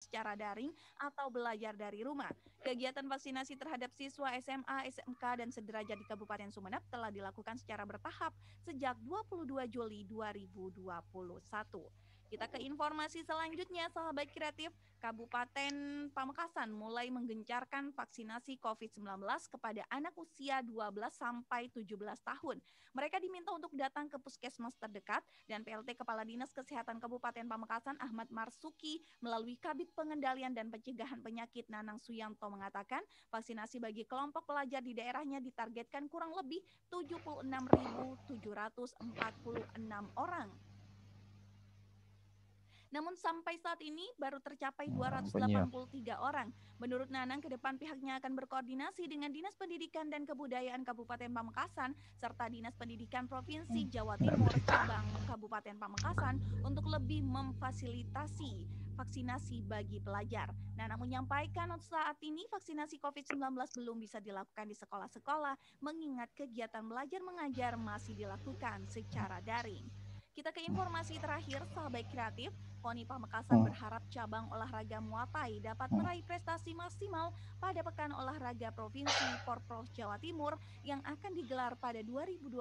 secara daring atau belajar dari rumah. Kegiatan vaksinasi terhadap siswa SMA, SMK, dan sederajat di Kabupaten Sumeneb telah dilakukan secara bertahap sejak 22 Juli 2021. Kita ke informasi selanjutnya, sahabat kreatif. Kabupaten Pamekasan mulai menggencarkan vaksinasi COVID-19 kepada anak usia 12 sampai 17 tahun. Mereka diminta untuk datang ke puskesmas terdekat dan PLT Kepala Dinas Kesehatan Kabupaten Pamekasan Ahmad Marsuki melalui Kabid Pengendalian dan Pencegahan Penyakit Nanang Suyanto mengatakan vaksinasi bagi kelompok pelajar di daerahnya ditargetkan kurang lebih 76.746 orang. Namun sampai saat ini baru tercapai 283 orang. Menurut Nanang, ke depan pihaknya akan berkoordinasi dengan Dinas Pendidikan dan Kebudayaan Kabupaten Pamekasan serta Dinas Pendidikan Provinsi Jawa Timur cabang Kabupaten Pamekasan untuk lebih memfasilitasi vaksinasi bagi pelajar. Nanang menyampaikan saat ini vaksinasi COVID-19 belum bisa dilakukan di sekolah-sekolah mengingat kegiatan belajar mengajar masih dilakukan secara daring. Kita ke informasi terakhir, sahabat kreatif. KONI Pamekasan berharap cabang olahraga Muay Thai dapat meraih prestasi maksimal pada Pekan Olahraga Provinsi Porprov Jawa Timur yang akan digelar pada 2022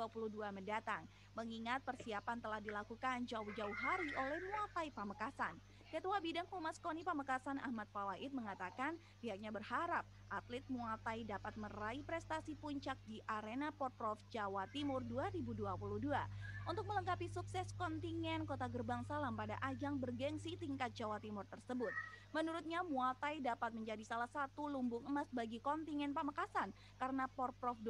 mendatang. Mengingat persiapan telah dilakukan jauh-jauh hari oleh Muay Thai Pamekasan. Ketua Bidang Humas KONI Pamekasan Ahmad Fawaid mengatakan pihaknya berharap atlet Muay Thai dapat meraih prestasi puncak di arena Porprov Jawa Timur 2022. Untuk melengkapi sukses kontingen Kota Gerbang Salam pada ajang bergengsi tingkat Jawa Timur tersebut. Menurutnya Muay Thai dapat menjadi salah satu lumbung emas bagi kontingen Pamekasan karena Porprov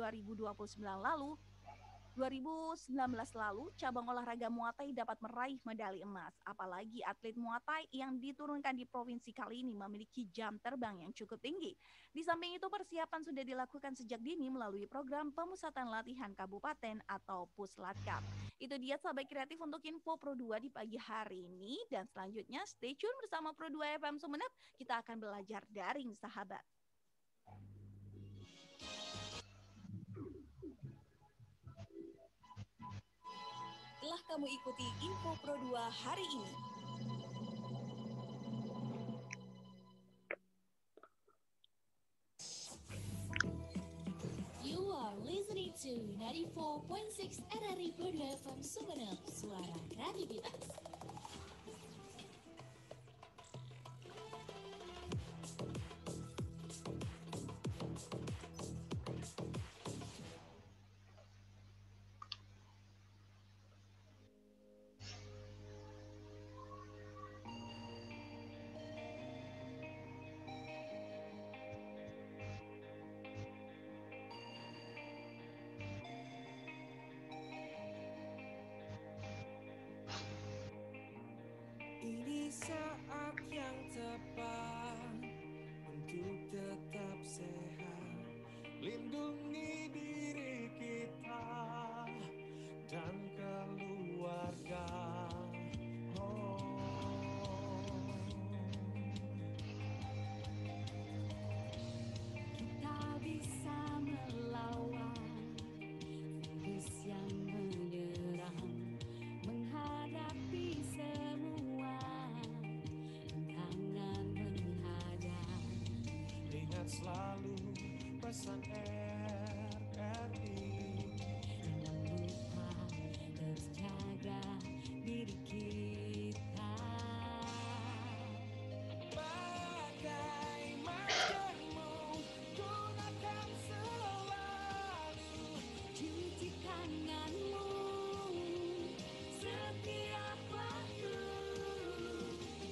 2019 lalu, cabang olahraga Muay Thai dapat meraih medali emas. Apalagi atlet Muay Thai yang diturunkan di provinsi kali ini memiliki jam terbang yang cukup tinggi. Di samping itu, persiapan sudah dilakukan sejak dini melalui program pemusatan latihan kabupaten atau Puslatkap. Itu dia sahabat kreatif untuk info Pro 2 di pagi hari ini. Dan selanjutnya stay tune bersama Pro 2 FM Sumeneb. Kita akan belajar daring, sahabat. Telah kamu ikuti info Pro 2 hari ini. You are listening to 94.6 RRI Pro 2 FM Sumeneb, suara kreativitas. Ini saat yang tepat untuk tetap sehat, lindungi diri kita dan keluarga. Kita bisa melawan virus yang menyerang, menghadapi semua tantangan menghadap. Ingat selalu pesan RRI, Jangan lupa terus jaga diri kita. pakai maskermu, gunakan selalu. Cuci tanganmu setiap waktu.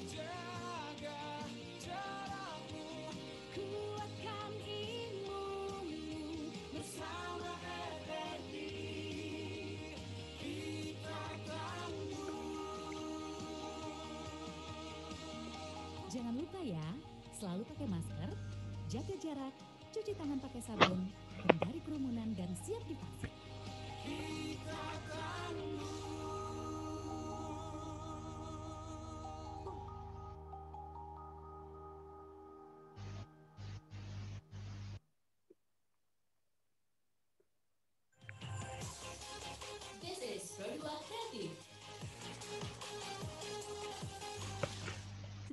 Jaga jarakmu Kuatkan imunmu bersama RRI, kita tangguh. Jangan lupa ya, selalu pakai masker, jaga jarak, cuci tangan pakai sabun, hindari kerumunan dan siap divaksin. Kita tangguh. This is Pro 2 Kreatif.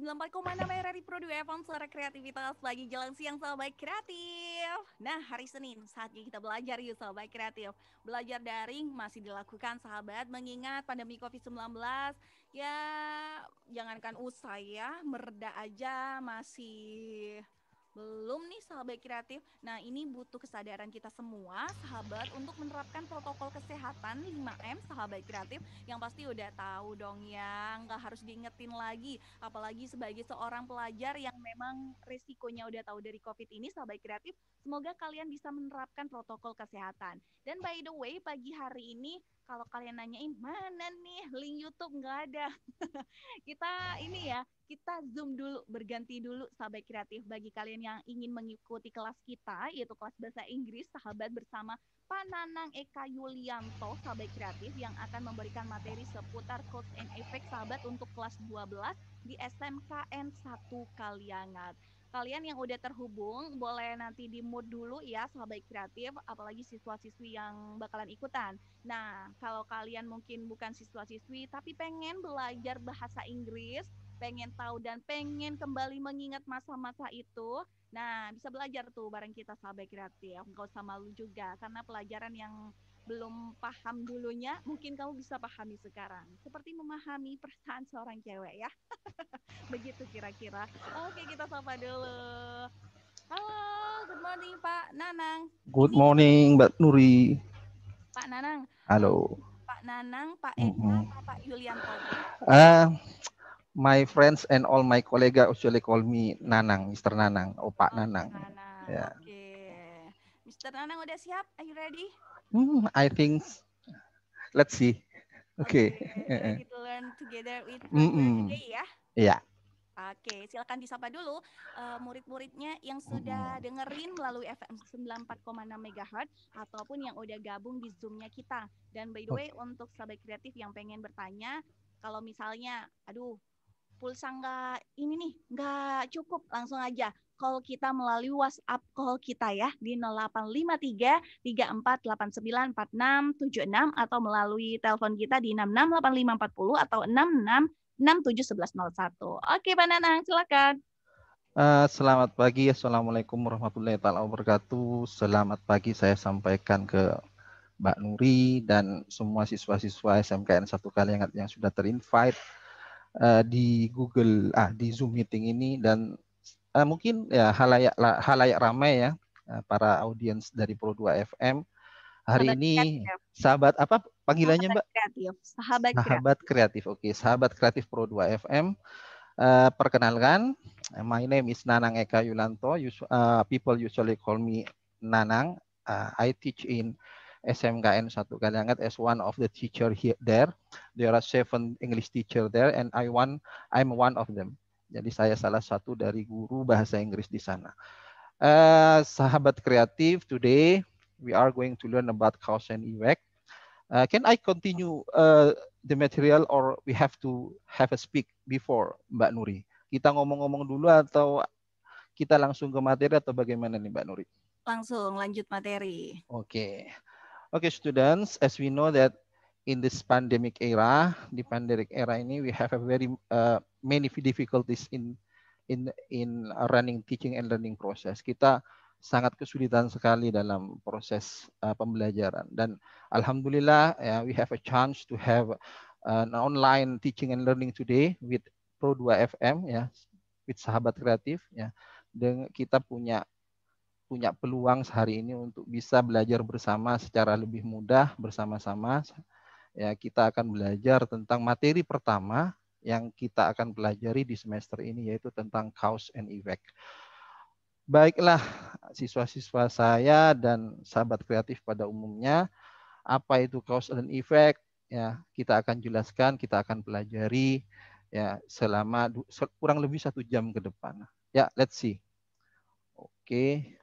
94,6 dari Pro 2 FM Suara Kreativitas lagi jalan siang Sobat Kreatif. Nah, hari Senin saatnya kita belajar yuk Sobat Kreatif. Belajar daring masih dilakukan sahabat mengingat pandemi COVID-19 ya jangankan usai ya, mereda aja masih belum nih sahabat kreatif. Nah ini butuh kesadaran kita semua sahabat untuk menerapkan protokol kesehatan 5M sahabat kreatif. Yang pasti udah tahu dong ya, nggak harus diingetin lagi. Apalagi sebagai seorang pelajar yang memang resikonya udah tahu dari COVID ini sahabat kreatif. Semoga kalian bisa menerapkan protokol kesehatan. Dan by the way pagi hari ini kalau kalian nanyain mana nih link YouTube nggak ada. Kita ini ya, kita Zoom dulu, berganti dulu sahabat kreatif bagi kalian yang ingin mengikuti kelas kita, yaitu kelas bahasa Inggris sahabat bersama Pak Nanang Eka Yulianto, sahabat kreatif yang akan memberikan materi seputar cause and effect sahabat untuk kelas 12 di SMKN 1 Kaliangat. Kalian yang udah terhubung boleh nanti di mute dulu ya sahabat kreatif, apalagi siswa-siswi yang bakalan ikutan. Nah, kalau kalian mungkin bukan siswa-siswi tapi pengen belajar bahasa Inggris, pengen tahu dan pengen kembali mengingat masa-masa itu, nah bisa belajar tuh bareng kita sahabat kreatif. Nggak usah malu juga, karena pelajaran yang belum paham dulunya, mungkin kamu bisa pahami sekarang. Seperti memahami perasaan seorang cewek ya. Begitu kira-kira. Oke, kita sapa dulu. Halo, good morning Pak Nanang. Good Ini morning, Mbak Nuri. Pak Nanang. Halo. Pak Nanang, Pak Eka, Mm-mm. atau Pak Yulianto nih? My friends and all my colleagues usually call me Nanang, Mr. Nanang, oh Pak Oh, Pak Nanang. Nanang. Ya. Oke. Mr. Nanang udah siap? Are you ready? I think let's see. Oke, Oke. ready to learn together with Pro 2 Mm-mm. today ya? Ya. Oke, silakan disapa dulu murid-muridnya yang sudah dengerin melalui FM 94,6 MHz ataupun yang udah gabung di Zoom-nya kita. Dan by the way, untuk sahabat kreatif yang pengen bertanya, kalau misalnya, aduh, pulsa nggak cukup, langsung aja call kita melalui WhatsApp call kita ya di 0853 3489 4676 atau melalui telepon kita di 668540 atau 66671101. Oke, Pak Nanang, silakan. Selamat pagi, Assalamualaikum warahmatullahi wabarakatuh. Selamat pagi saya sampaikan ke Mbak Nuri dan semua siswa-siswa SMKN 1 Kaliangat yang sudah terinvite di Google, di Zoom meeting ini, dan mungkin ya halayak ramai ya, para audiens dari Pro 2 FM. Hari Sahabat ini kreatif. sahabat apa panggilannya Sahabat Mbak? kreatif. Sahabat kreatif. Sahabat kreatif. Oke, sahabat kreatif Pro 2 FM. Perkenalkan, my name is Nanang Eka Yulanto. People usually call me Nanang. I teach in SMKN 1 Kaliangat as one of the teacher here there. There are 7 English teacher there and I'm one of them. Jadi saya salah satu dari guru bahasa Inggris di sana. Sahabat kreatif, today we are going to learn about cause and effect. Can I continue the material or we have to have a speak before Mbak Nuri? Kita ngomong-ngomong dulu atau kita langsung ke materi atau bagaimana nih Mbak Nuri? Langsung lanjut materi. Okay, students, as we know that in this pandemic era, di pandemic era ini, we have a very many difficulties in running teaching and learning process. Kita sangat kesulitan sekali dalam proses pembelajaran, dan alhamdulillah we have a chance to have an online teaching and learning today with Pro 2 FM ya, with sahabat kreatif ya. Dan kita punya peluang sehari ini untuk bisa belajar bersama secara lebih mudah bersama-sama. Ya, kita akan belajar tentang materi pertama yang kita akan pelajari di semester ini, yaitu tentang cause and effect. Baiklah, siswa-siswa saya dan sahabat kreatif pada umumnya, apa itu cause and effect? Ya, kita akan jelaskan, kita akan pelajari ya selama kurang lebih 1 jam ke depan. Ya, let's see. Oke.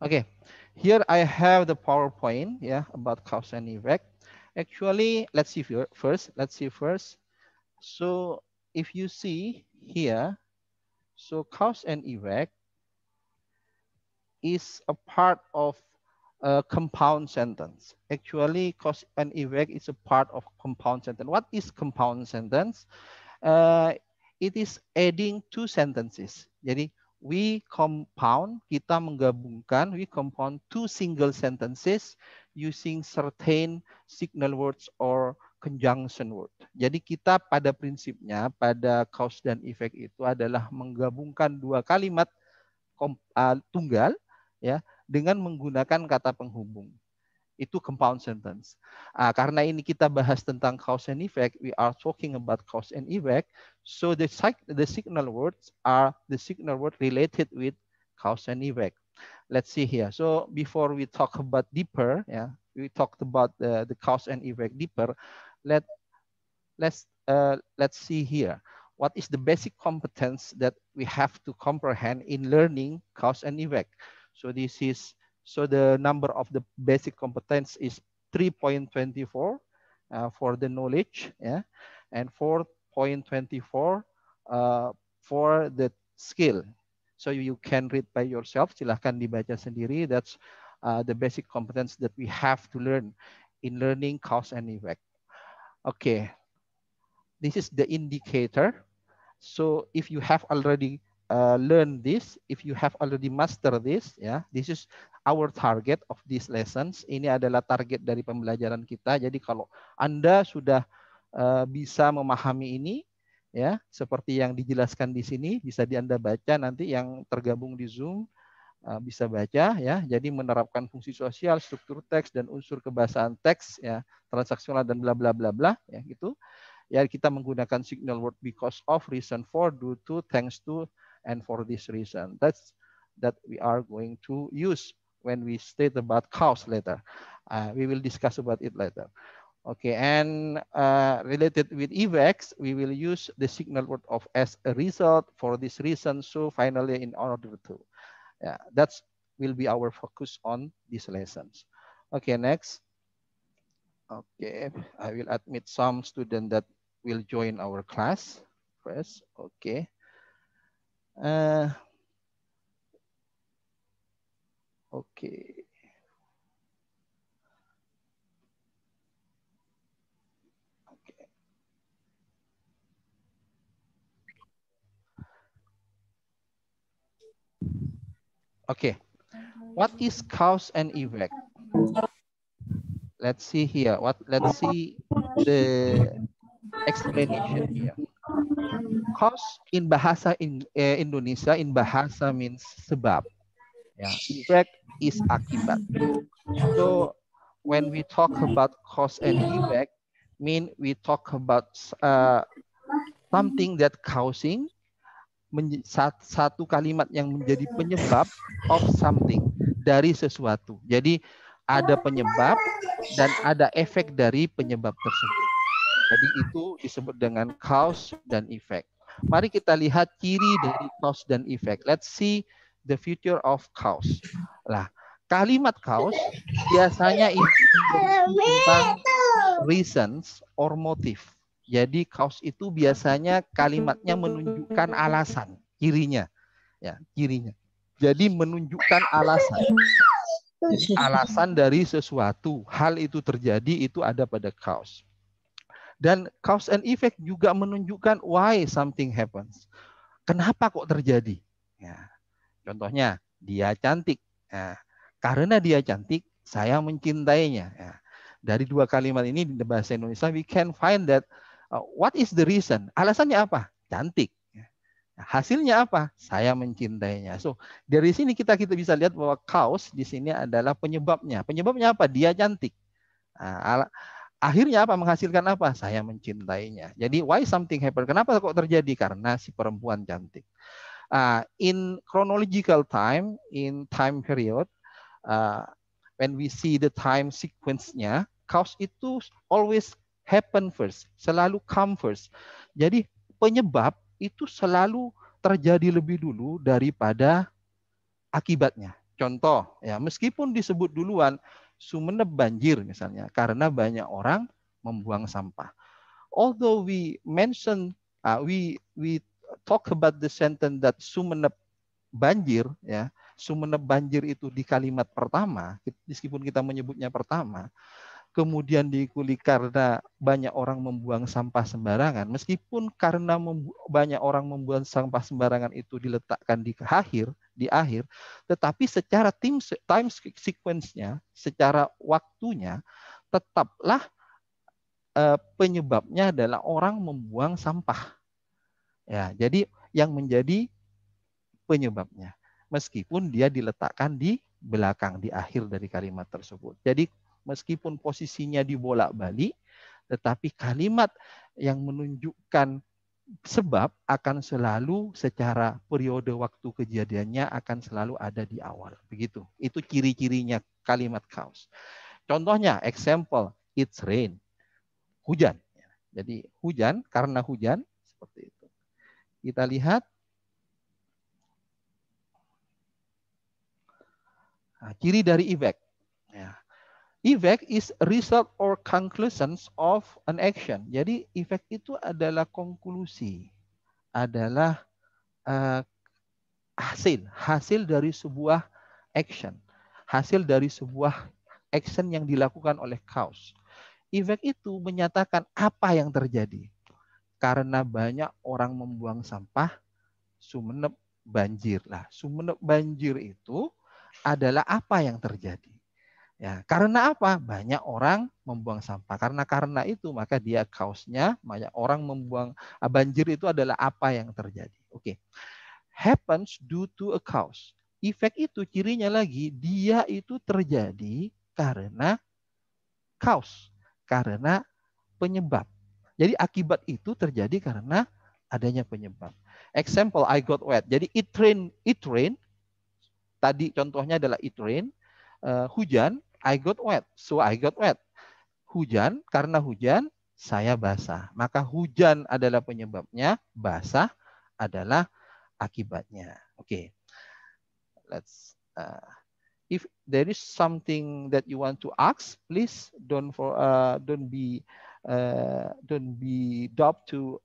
Okay, here I have the PowerPoint about cause and effect. Actually, let's see first. So if you see here, so cause and effect is a part of a compound sentence. Actually, cause and effect is a part of compound sentence. What is compound sentence? Uh, it is adding two sentences. Jadi we compound, kita menggabungkan, we compound two single sentences using certain signal words or conjunction word. Jadi kita pada prinsipnya pada cause dan effect itu adalah menggabungkan dua kalimat tunggal ya dengan menggunakan kata penghubung. Itu compound sentence. Karena ini kita bahas tentang cause and effect, we are talking about cause and effect. So the signal words are the signal word related with cause and effect. Let's see here. So before we talk about deeper, yeah, we talked about the cause and effect deeper. Let's see here. What is the basic competence that we have to comprehend in learning cause and effect? So this is the number of the basic competence is 3.24 for the knowledge, yeah, and 4.24 for the skill. So you can read by yourself. Silahkan dibaca sendiri. That's the basic competence that we have to learn in learning cause and effect. Okay, this is the indicator. So if you have already learned this, if you have already mastered this, ya, this is our target of these lessons. Ini adalah target dari pembelajaran kita. Jadi kalau Anda sudah bisa memahami ini, ya, seperti yang dijelaskan di sini, bisa Anda baca nanti yang tergabung di Zoom bisa baca, ya. Jadi menerapkan fungsi sosial, struktur teks dan unsur kebahasaan teks, ya, transaksional dan bla bla bla bla, ya gitu. Ya, kita menggunakan signal word because of, reason for, due to, thanks to, and for this reason. That we are going to use when we state about cause later. We will discuss about it later. Okay, and related with effects, we will use the signal word of as a result, for this reason, so, finally, in order to. Yeah, that will be our focus on these lessons. Okay, next. Okay, I will admit some student that will join our class first. Okay. Okay. Okay. Okay. What is cause and effect? Let's see here. Let's see the explanation here. Cause in bahasa Indonesia, in bahasa means sebab. Yeah. Effect is akibat. So when we talk about cause and effect, mean we talk about something that causing, satu kalimat yang menjadi penyebab of something, dari sesuatu. Jadi ada penyebab dan ada efek dari penyebab tersebut. Jadi itu disebut dengan cause dan effect. Mari kita lihat ciri dari cause dan effect. Let's see the future of cause. Lah, kalimat cause biasanya itu tentang reasons or motive. Jadi cause itu biasanya kalimatnya menunjukkan alasan, cirinya. Ya, cirinya. Jadi menunjukkan alasan. Jadi alasan dari sesuatu, hal itu terjadi itu ada pada cause. Dan cause and effect juga menunjukkan why something happens. Kenapa kok terjadi? Ya. Contohnya, dia cantik. Ya. Karena dia cantik, saya mencintainya. Ya. Dari dua kalimat ini di bahasa Indonesia, we can find that what is the reason? Alasannya apa? Cantik. Hasilnya apa? Saya mencintainya. So, dari sini kita bisa lihat bahwa cause di sini adalah penyebabnya. Penyebabnya apa? Dia cantik. Akhirnya apa? Menghasilkan apa? Saya mencintainya. Jadi why something happen? Kenapa kok terjadi? Karena si perempuan cantik. In chronological time, in time period, when we see the time sequence-nya, cause itu always happen first, selalu come first. Jadi penyebab itu selalu terjadi lebih dulu daripada akibatnya. Contoh, ya, meskipun disebut duluan Sumeneb banjir misalnya karena banyak orang membuang sampah. Although we mention, we talk about the sentence that Sumeneb banjir, ya, Sumeneb banjir itu di kalimat pertama, meskipun kita menyebutnya pertama, kemudian diikuti karena banyak orang membuang sampah sembarangan, meskipun karena banyak orang membuang sampah sembarangan itu diletakkan di akhir, tetapi secara time sequence-nya, secara waktunya, tetaplah penyebabnya adalah orang membuang sampah. Ya, jadi yang menjadi penyebabnya, meskipun dia diletakkan di belakang, di akhir dari kalimat tersebut. Jadi meskipun posisinya dibolak-balik, tetapi kalimat yang menunjukkan sebab akan selalu secara periode waktu kejadiannya akan selalu ada di awal. Begitu. Itu ciri-cirinya kalimat cause. Contohnya, example, it's rain. Hujan. Jadi hujan, karena hujan, seperti itu. Kita lihat. Nah, ciri dari effect. Ya. Effect is result or conclusions of an action. Jadi effect itu adalah konklusi, adalah hasil dari sebuah action, hasil dari sebuah action yang dilakukan oleh cause. Effect itu menyatakan apa yang terjadi. Karena banyak orang membuang sampah, Sumeneb banjir. Lah, Sumeneb banjir itu adalah apa yang terjadi. Ya, karena apa? Banyak orang membuang sampah. Karena itu maka dia kausnya banyak orang membuang banjir itu adalah apa yang terjadi. Oke. Happens due to a cause. Efek itu cirinya lagi dia itu terjadi karena cause, karena penyebab. Jadi akibat itu terjadi karena adanya penyebab. Example, I got wet. Jadi it rain. Tadi contohnya adalah it rain. Hujan, I got wet. So I got wet. Hujan, karena hujan, saya basah. Maka hujan adalah penyebabnya, basah adalah akibatnya. Oke. Let's if there is something that you want to ask, please don't be doubt to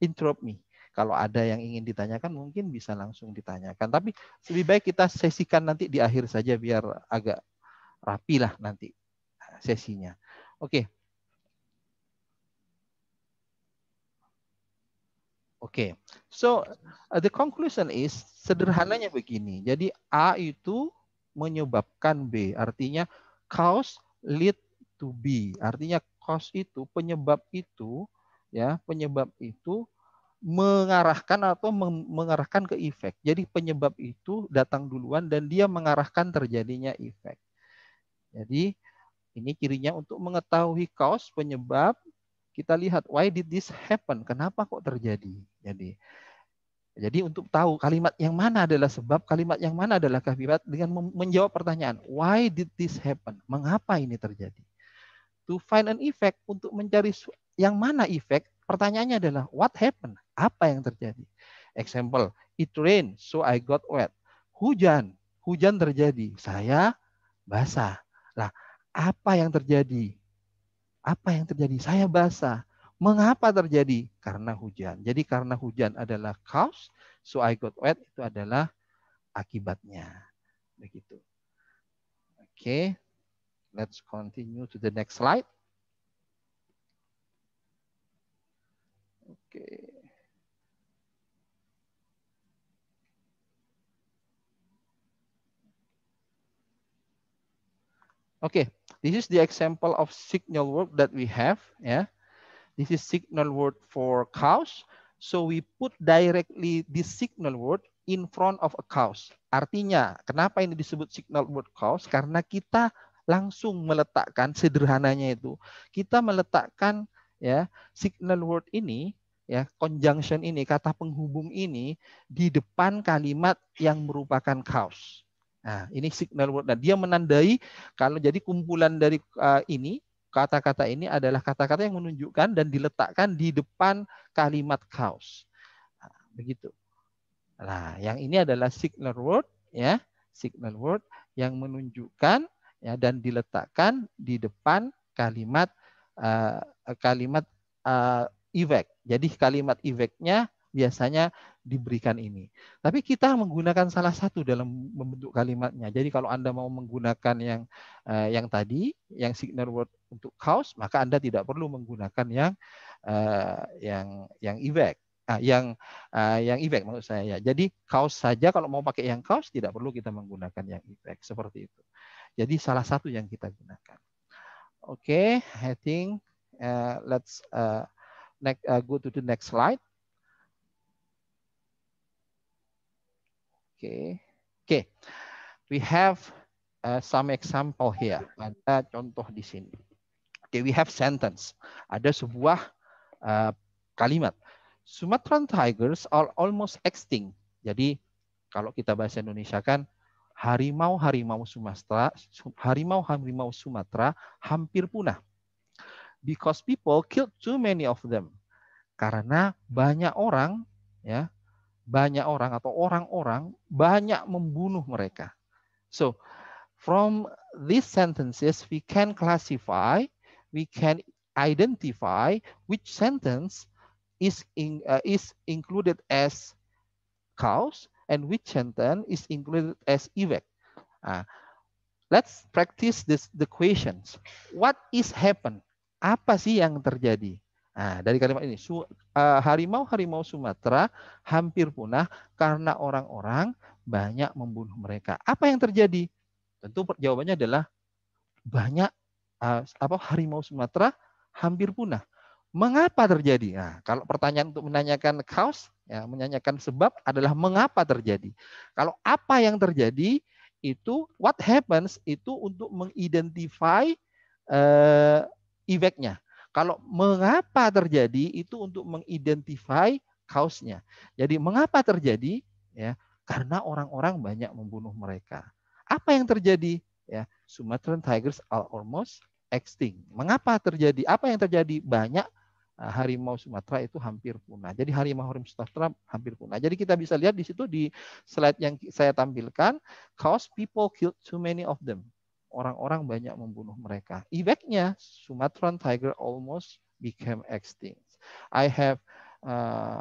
interrupt me. Kalau ada yang ingin ditanyakan mungkin bisa langsung ditanyakan. Tapi lebih baik kita sesikan nanti di akhir saja biar agak rapi lah nanti sesinya. Oke. Oke. So the conclusion is sederhananya begini. Jadi A itu menyebabkan B. Artinya cause lead to B. Artinya cause itu penyebab itu mengarahkan ke efek. Jadi penyebab itu datang duluan dan dia mengarahkan terjadinya efek. Jadi ini cirinya untuk mengetahui cause, penyebab. Kita lihat why did this happen? Kenapa kok terjadi? Jadi untuk tahu kalimat yang mana adalah sebab, kalimat yang mana adalah akibat dengan menjawab pertanyaan why did this happen? Mengapa ini terjadi? To find an effect, untuk mencari yang mana efek, pertanyaannya adalah what happened? Apa yang terjadi? Example, it rained, so I got wet. Hujan terjadi, saya basah. Lah, apa yang terjadi? Apa yang terjadi? Saya basah. Mengapa terjadi? Karena hujan. Jadi karena hujan adalah cause, so I got wet itu adalah akibatnya. Begitu. Oke. Let's continue to the next slide. Okay. Okay, this is the example of signal word that we have. Yeah, this is signal word for cause. So we put directly this signal word in front of a cause. Artinya, kenapa ini disebut signal word cause? Karena kita langsung meletakkan, sederhananya itu, kita meletakkan ya signal word ini, ya conjunction ini, kata penghubung ini di depan kalimat yang merupakan cause. Nah, ini signal word. Nah, dia menandai kalau jadi kumpulan dari ini, kata-kata ini adalah kata-kata yang menunjukkan dan diletakkan di depan kalimat cause. Nah, begitu. Nah, yang ini adalah signal word, ya, signal word yang menunjukkan ya dan diletakkan di depan kalimat effect. Jadi kalimat effect-nya biasanya diberikan ini. Tapi kita menggunakan salah satu dalam membentuk kalimatnya. Jadi kalau Anda mau menggunakan yang tadi, yang signal word untuk cause, maka Anda tidak perlu menggunakan yang effect. Yang effect maksud saya ya. Jadi cause saja, kalau mau pakai yang cause tidak perlu kita menggunakan yang effect seperti itu. Jadi salah satu yang kita gunakan. Oke, I think let's go to the next slide. Okay. We have some example here. Ada contoh di sini. Okay, we have sentence. Ada sebuah kalimat. Sumatran tigers are almost extinct. Jadi kalau kita bahasa Indonesia kan harimau-harimau Sumatera hampir punah. Because people killed too many of them. Karena banyak orang atau orang-orang banyak membunuh mereka. So, from these sentences we can classify, we can identify which sentence is included as cause and which sentence is included as effect. Let's practice the questions. What is happen? Apa sih yang terjadi? Nah, dari kalimat ini, harimau-harimau Sumatera hampir punah karena orang-orang banyak membunuh mereka. Apa yang terjadi? Tentu jawabannya adalah banyak harimau Sumatera hampir punah. Mengapa terjadi? Nah, kalau pertanyaan untuk menanyakan cause, ya, menanyakan sebab adalah mengapa terjadi. Kalau apa yang terjadi itu what happens itu untuk mengidentify effect-nya. Kalau mengapa terjadi itu untuk mengidentify cause-nya. Jadi mengapa terjadi? Ya, karena orang-orang banyak membunuh mereka. Apa yang terjadi? Ya, Sumatran tigers are almost extinct. Mengapa terjadi? Apa yang terjadi? Banyak harimau Sumatera itu hampir punah. Jadi harimau Sumatera hampir punah. Jadi kita bisa lihat di situ di slide yang saya tampilkan, cause people killed too many of them. Orang-orang banyak membunuh mereka. Effect-nya, Sumatran tiger almost became extinct. I have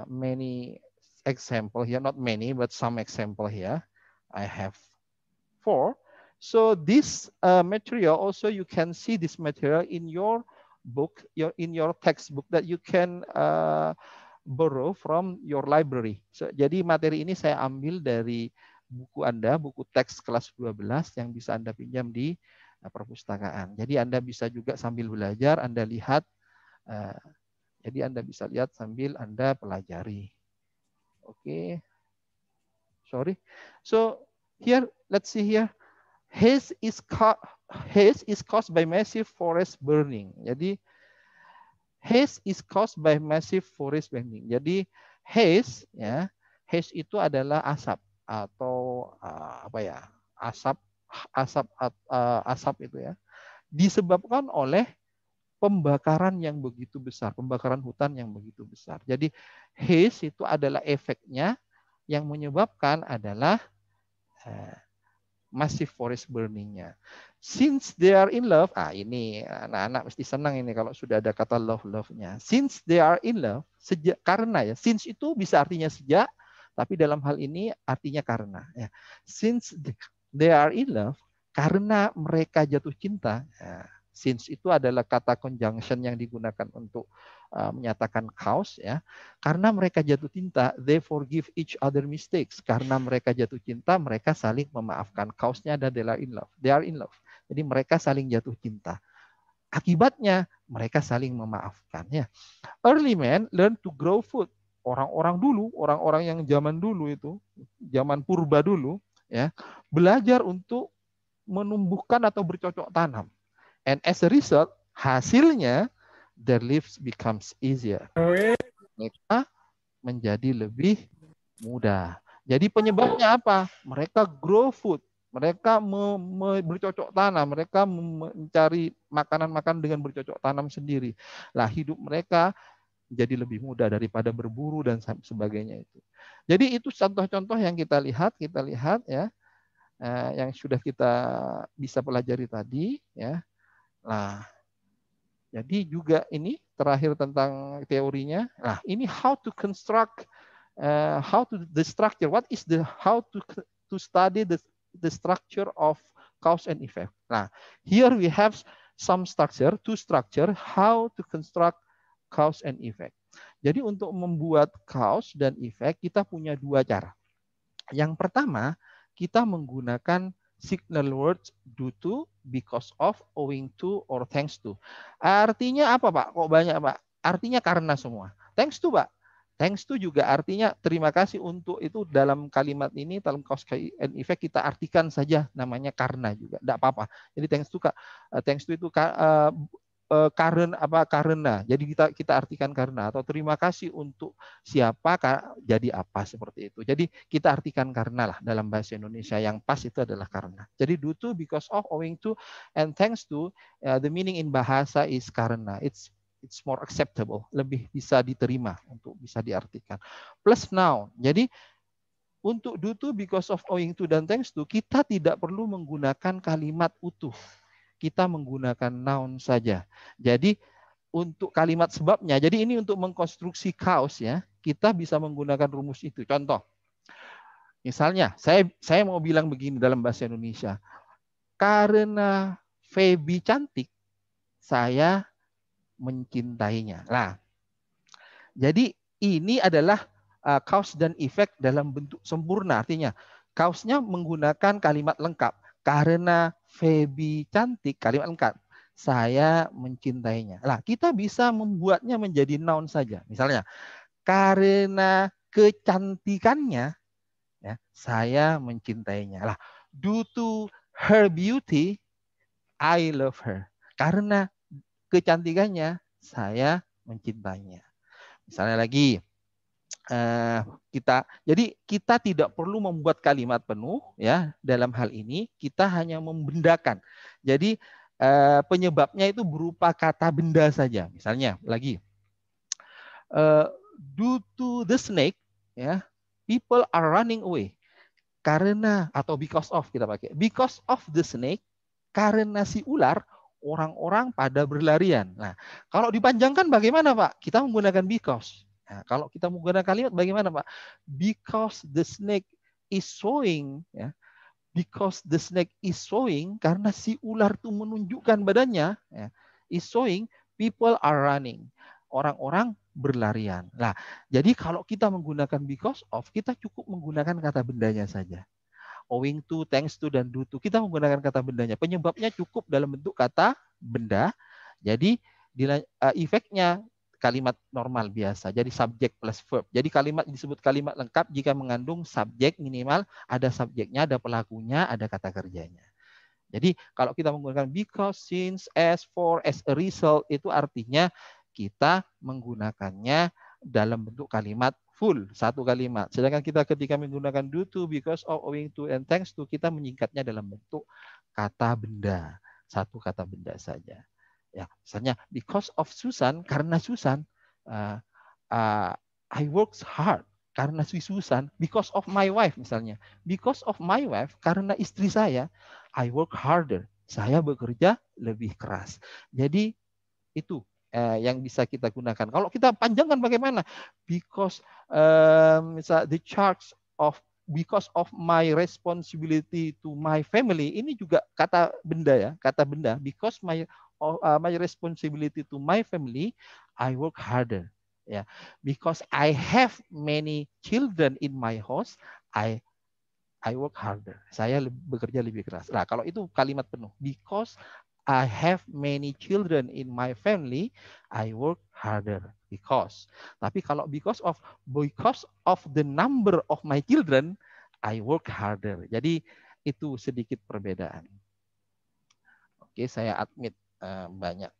many example here, not many, but some example here. I have 4. So this material, also you can see this material in your book, in your textbook that you can borrow from your library. So, jadi materi ini saya ambil dari buku Anda, buku teks kelas 12 yang bisa Anda pinjam di perpustakaan. Jadi Anda bisa juga sambil belajar, Anda lihat, jadi Anda bisa lihat sambil Anda pelajari. Oke. Sorry. So here, let's see here. Haze is caused by massive forest burning. Jadi haze is caused by massive forest burning. Jadi haze, ya, haze itu adalah asap atau asap itu ya, disebabkan oleh pembakaran yang begitu besar, pembakaran hutan yang begitu besar. Jadi haze itu adalah efeknya yang menyebabkan adalah massive forest burning-nya. Since they are in love, ini anak-anak mesti senang ini kalau sudah ada kata love-nya. Since they are in love, sejak, karena ya, since itu bisa artinya sejak, tapi dalam hal ini artinya karena. Ya. Since they are in love, karena mereka jatuh cinta. Ya. Since itu adalah kata conjunction yang digunakan untuk menyatakan cause. Ya. Karena mereka jatuh cinta, they forgive each other mistakes. Karena mereka jatuh cinta, mereka saling memaafkan. Cause-nya adalah they are in love. They are in love. Jadi mereka saling jatuh cinta. Akibatnya mereka saling memaafkan. Ya. Early men learn to grow food. Orang-orang dulu, orang-orang yang zaman dulu itu, zaman purba dulu, ya, belajar untuk menumbuhkan atau bercocok tanam. And as a result, hasilnya, their lives becomes easier. Mereka menjadi lebih mudah. Jadi penyebabnya apa? Mereka grow food. Mereka bercocok tanam. Mereka mencari makanan-makanan dengan bercocok tanam sendiri. Lah hidup mereka jadi lebih mudah daripada berburu dan sebagainya itu. Jadi itu contoh-contoh yang kita lihat ya, yang sudah kita bisa pelajari tadi ya. Nah, jadi juga ini terakhir tentang teorinya. Nah, ini how to construct how to the structure. What is the how to study the structure of cause and effect. Nah, here we have some structure, two structure, how to construct cause and effect. Jadi untuk membuat cause dan effect kita punya dua cara. Yang pertama, kita menggunakan signal words due to, because of, owing to, or thanks to. Artinya apa, Pak? Kok banyak, Pak? Artinya karena semua. Thanks to, Pak. Thanks to juga artinya terima kasih untuk, itu dalam kalimat ini, dalam cause and effect kita artikan saja namanya karena juga, tidak apa-apa. Jadi thanks to itu karena. Jadi kita artikan karena, atau terima kasih untuk siapa jadi apa, seperti itu. Jadi kita artikan karena lah dalam bahasa Indonesia, yang pas itu adalah karena. Jadi due to, because of, owing to, and thanks to, the meaning in bahasa is karena. It's more acceptable, lebih bisa diterima untuk bisa diartikan. Plus noun. Jadi untuk due to, because of, owing to, dan thanks to, kita tidak perlu menggunakan kalimat utuh. Kita menggunakan noun saja. Jadi untuk kalimat sebabnya, jadi ini untuk mengkonstruksi cause ya, kita bisa menggunakan rumus itu. Contoh, misalnya saya mau bilang begini dalam bahasa Indonesia, karena Feby cantik, saya mencintainya. Nah, jadi ini adalah cause dan effect dalam bentuk sempurna. Artinya cause-nya menggunakan kalimat lengkap. Karena Feby cantik, kalimat lengkap. Saya mencintainya. Nah, kita bisa membuatnya menjadi noun saja. Misalnya, karena kecantikannya, ya, saya mencintainya. Lah, due to her beauty, I love her. Karena kecantikannya, saya mencintainya. Misalnya lagi, jadi kita tidak perlu membuat kalimat penuh ya dalam hal ini, kita hanya membendakan. Jadi penyebabnya itu berupa kata benda saja. Misalnya lagi, due to the snake, ya, people are running away. Karena, atau because of kita pakai, because of the snake, karena si ular, orang-orang pada berlarian. Nah, kalau dipanjangkan bagaimana, Pak? Kita menggunakan because. Nah, kalau kita menggunakan kalimat bagaimana, Pak? Because the snake is showing, ya. Because the snake is showing, karena si ular itu menunjukkan badannya, ya, is showing, people are running. Orang-orang berlarian. Nah, jadi kalau kita menggunakan because of, kita cukup menggunakan kata bendanya saja. Owing to, thanks to, dan due to. Kita menggunakan kata bendanya. Penyebabnya cukup dalam bentuk kata benda. Jadi efeknya kalimat normal biasa. Jadi subjek plus verb. Jadi kalimat disebut kalimat lengkap jika mengandung subjek minimal, ada subjeknya, ada pelakunya, ada kata kerjanya. Jadi kalau kita menggunakan because, since, as, for, as a result, itu artinya kita menggunakannya dalam bentuk kalimat full, satu kalimat. Sedangkan kita ketika menggunakan due to, because of, owing to, and thanks to, kita menyingkatnya dalam bentuk kata benda, satu kata benda saja. Ya, misalnya because of Susan, karena Susan, I work hard. Karena si Susan, because of my wife misalnya, because of my wife, karena istri saya, I work harder. Saya bekerja lebih keras. Jadi itu yang bisa kita gunakan. Kalau kita panjangkan bagaimana? Because the charge of, because of my responsibility to my family, ini juga kata benda ya, kata benda. Because my responsibility to my family, I work harder. Ya, because I have many children in my house, I work harder. Saya bekerja lebih keras. Nah, kalau itu kalimat penuh. Because I have many children in my family, I work harder. Because. Tapi kalau because of the number of my children, I work harder. Jadi itu sedikit perbedaan. Oke, saya admit banyak,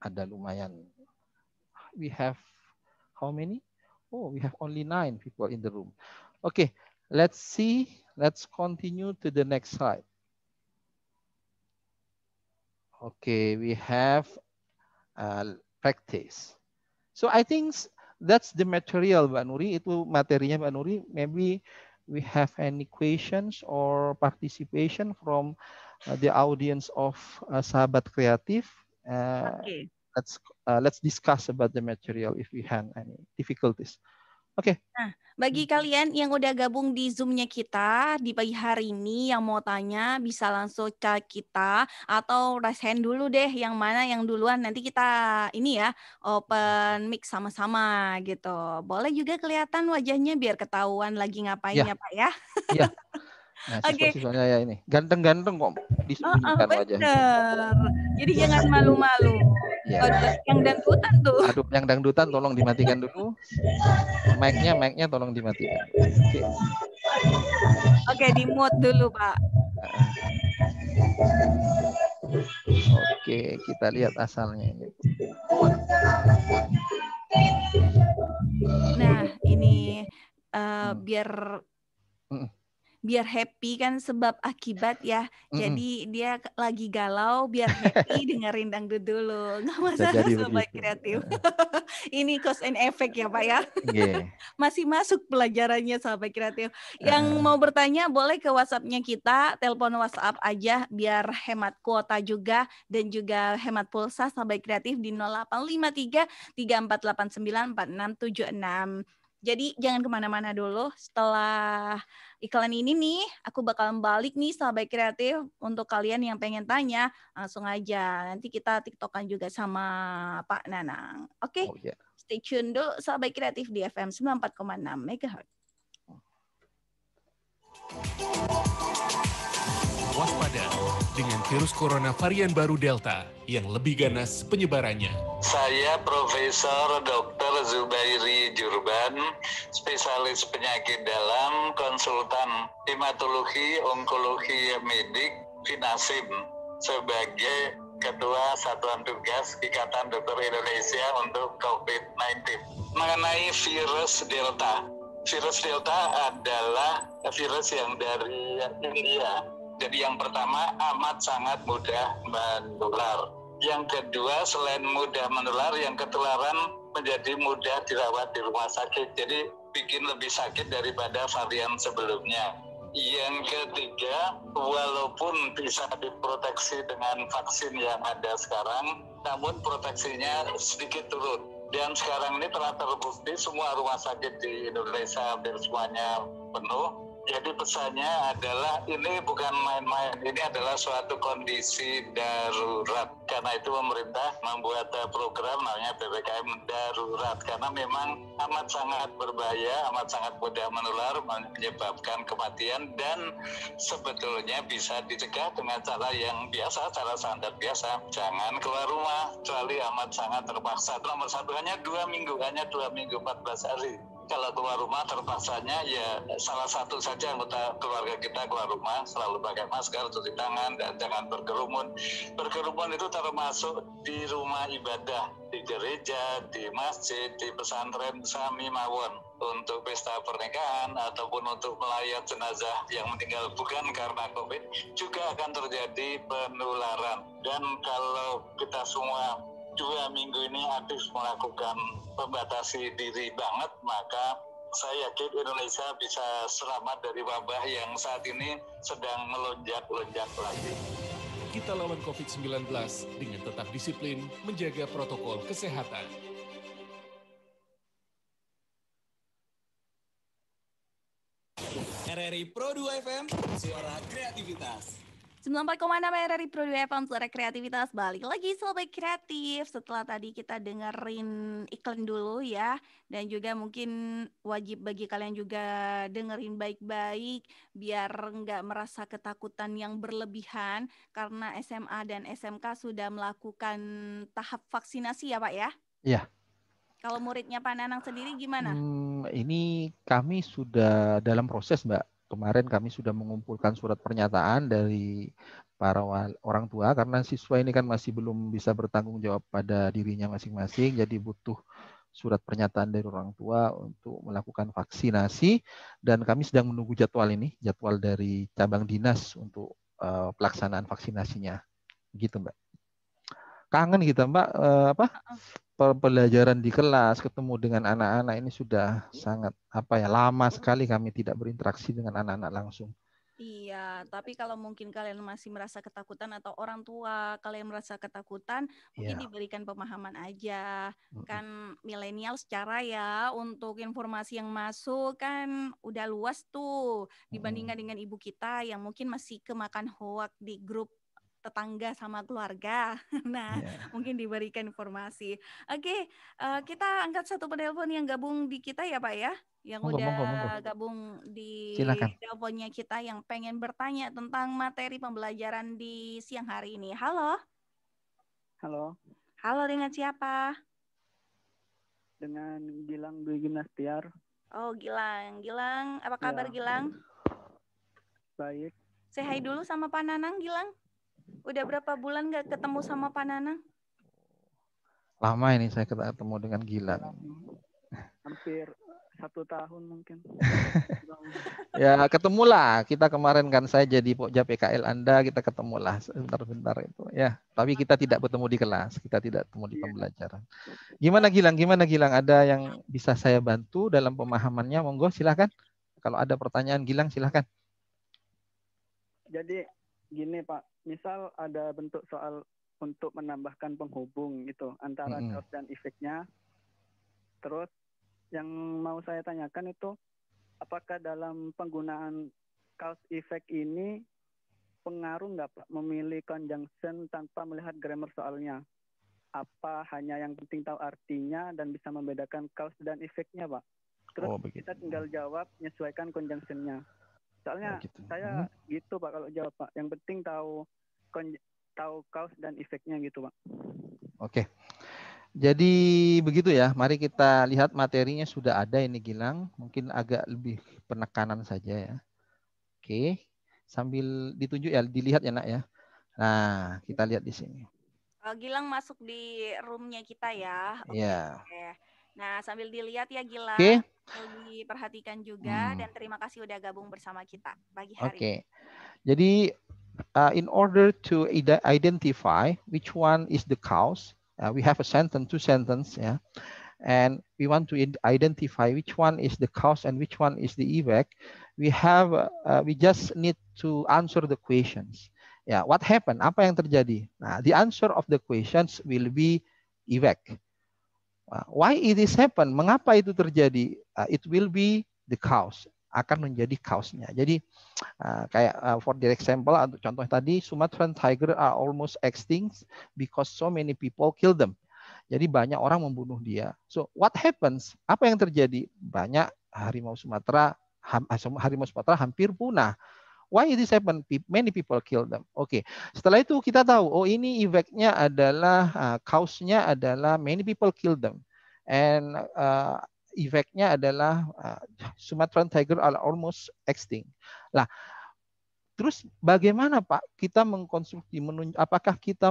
ada lumayan. We have how many? Oh, we have only 9 people in the room. Okay, let's see. Let's continue to the next slide. Okay, we have practice. So I think that's the material, Mbak Nuri. Itu materinya, Mbak Nuri. Maybe we have any questions or participation from the audience of Sahabat Kreatif. Okay. Let's discuss about the material if we have any difficulties. Oke. Nah, bagi kalian yang udah gabung di Zoom-nya kita di pagi hari ini yang mau tanya bisa langsung chat kita atau raise hand dulu deh yang mana yang duluan nanti kita ini ya open mic sama-sama gitu. Boleh juga kelihatan wajahnya biar ketahuan lagi ngapain Ya, ya Pak ya. ya. Nah, Oke, siswa-siswanya ya ini ganteng-ganteng kok disembunyikan wajahnya. bener. Jadi jangan malu-malu. Ya. Aduh, yang dangdutan tuh. Aduh, yang dangdutan tolong dimatikan dulu. Mic-nya tolong dimatikan. Oke. Oke, di mute dulu Pak. Oke, kita lihat asalnya ini. Nah, ini biar Mm. biar happy kan sebab akibat ya. Jadi dia lagi galau biar happy dengerin dangdut dulu. Nggak Bisa masalah jadi sobat begitu. kreatif. Ini cause and effect ya Pak ya. Nggih. Masih masuk pelajarannya sobat kreatif. Yang mau bertanya boleh ke WhatsApp-nya kita, telepon WhatsApp aja biar hemat kuota juga dan juga hemat pulsa sobat kreatif di 0853 3489 4676. Jadi jangan kemana-mana dulu. Setelah iklan ini nih, aku bakalan balik nih sahabat kreatif. Untuk kalian yang pengen tanya, langsung aja. Nanti kita tiktokan juga sama Pak Nanang. Oke, Oh, ya. stay tune dulu sahabat kreatif di FM 94,6 MHz. Waspada dengan virus corona varian baru Delta yang lebih ganas penyebarannya. Saya Profesor Dr. Zubairi Jurban, spesialis penyakit dalam, konsultan hematologi, onkologi medik, Finasim, sebagai Ketua Satuan Tugas Ikatan Dokter Indonesia untuk COVID-19. Mengenai virus Delta. Virus Delta adalah virus yang dari India. Jadi yang pertama amat sangat mudah menular. Yang kedua selain mudah menular, yang ketularan menjadi mudah dirawat di rumah sakit. Jadi bikin lebih sakit daripada varian sebelumnya. Yang ketiga, walaupun bisa diproteksi dengan vaksin yang ada sekarang, namun proteksinya sedikit turun. Dan sekarang ini telah terbukti semua rumah sakit di Indonesia hampir semuanya penuh. Jadi pesannya adalah ini bukan main-main, ini adalah suatu kondisi darurat. Karena itu pemerintah membuat program namanya PPKM darurat. Karena memang amat sangat berbahaya, amat sangat mudah menular, menyebabkan kematian, dan sebetulnya bisa dicegah dengan cara yang biasa, cara standar biasa. Jangan keluar rumah, kecuali amat sangat terpaksa. Nomor satu hanya 2 minggu, 14 hari. Kalau keluar rumah terpaksanya ya salah satu saja anggota keluarga kita keluar rumah selalu pakai masker, cuci tangan, dan jangan berkerumun. Berkerumun itu termasuk di rumah ibadah, di gereja, di masjid, di pesantren, sami mawon. Untuk pesta pernikahan ataupun untuk melayat jenazah yang meninggal bukan karena COVID juga akan terjadi penularan. Dan kalau kita semua 2 minggu ini aktif melakukan membatasi diri banget, maka saya yakin Indonesia bisa selamat dari wabah yang saat ini sedang melonjak-lonjak lagi. Kita lawan COVID-19 dengan tetap disiplin menjaga protokol kesehatan. RRI Pro 2 FM, suara kreativitas. 94,6 RRI Pro 2 FM, suara kreativitas. Balik lagi sobat kreatif. Setelah tadi kita dengerin iklan dulu ya. Dan juga mungkin wajib bagi kalian juga dengerin baik-baik biar nggak merasa ketakutan yang berlebihan. Karena SMA dan SMK sudah melakukan tahap vaksinasi ya Pak ya? Iya. Kalau muridnya Pak Nanang sendiri gimana? Ini kami sudah dalam proses, Mbak. Kemarin kami sudah mengumpulkan surat pernyataan dari para orang tua karena siswa ini kan masih belum bisa bertanggung jawab pada dirinya masing-masing, jadi butuh surat pernyataan dari orang tua untuk melakukan vaksinasi, dan kami sedang menunggu jadwal ini, jadwal dari cabang dinas untuk pelaksanaan vaksinasinya. Gitu, Mbak. Kangen kita, Mbak, pembelajaran di kelas, ketemu dengan anak-anak ini sudah sangat lama sekali kami tidak berinteraksi dengan anak-anak langsung. Iya, tapi kalau mungkin kalian masih merasa ketakutan atau orang tua kalian merasa ketakutan, mungkin Ya. diberikan pemahaman aja. Kan milenial secara ya untuk informasi yang masuk kan udah luas tuh dibandingkan dengan ibu kita yang mungkin masih kemakan hoak di grup tetangga sama keluarga. Nah, Ya. mungkin diberikan informasi. Oke, kita angkat satu penelpon yang gabung di kita ya Pak ya, yang Monggo, udah monggo. gabung di Silakan. teleponnya kita yang pengen bertanya tentang materi pembelajaran di siang hari ini. Halo, Halo, halo dengan siapa? dengan Gilang Dwi Gimnastiar. Oh, Gilang. Gilang, apa kabar Ya, Gilang? baik. Say hi dulu sama Pak Nanang, Gilang. Udah berapa bulan gak ketemu sama Pak Nanang? Lama ini saya ketemu dengan Gilang. Hampir 1 tahun mungkin. Ya ketemulah, kita kemarin kan saya jadi Pokja PKL Anda, kita ketemulah sebentar-bentar itu ya. Tapi kita tidak bertemu di kelas, kita tidak bertemu di pembelajaran. Gimana Gilang? Ada yang bisa saya bantu dalam pemahamannya? Monggo silahkan. Kalau ada pertanyaan Gilang silahkan. Jadi gini Pak, misal ada bentuk soal untuk menambahkan penghubung gitu antara cause dan efeknya. Terus yang mau saya tanyakan itu apakah dalam penggunaan cause effect ini pengaruh nggak Pak memilih conjunction tanpa melihat grammar soalnya? Apa hanya yang penting tahu artinya dan bisa membedakan cause dan efeknya Pak? Terus kita tinggal jawab menyesuaikan conjunction-nya. Soalnya saya gitu Pak kalau jawab Pak. Yang penting tahu cause dan efeknya gitu Pak. Oke. Jadi begitu ya. Mari kita lihat materinya sudah ada ini Gilang. Mungkin agak lebih penekanan saja ya. Oke. Sambil ditunjuk ya, dilihat ya Nak ya. Nah, kita lihat di sini. Gilang masuk di roomnya kita ya. Oke. Nah, sambil dilihat ya Gilang. Diperhatikan juga dan terima kasih udah gabung bersama kita pagi hari. Oke. Jadi in order to identify which one is the cause, we have a sentence, 2 sentences, yeah, and we want to identify which one is the cause and which one is the effect. We just need to answer the questions. Ya, what happened? Apa yang terjadi? Nah, the answer of the questions will be effect. Why it is happen? Mengapa itu terjadi? It will be the cause. Akan menjadi cause-nya. Jadi kayak for the example, contoh tadi, Sumatran tiger are almost extinct because so many people kill them. Jadi banyak orang membunuh dia. So what happens? Apa yang terjadi? Banyak harimau Sumatera hampir punah. Why it is happen? Many people kill them. Oke. Setelah itu kita tahu, oh ini efeknya adalah cause-nya adalah many people kill them, and efeknya adalah Sumatran tiger are almost extinct. Lah, terus bagaimana Pak kita mengkonstruksi apakah kita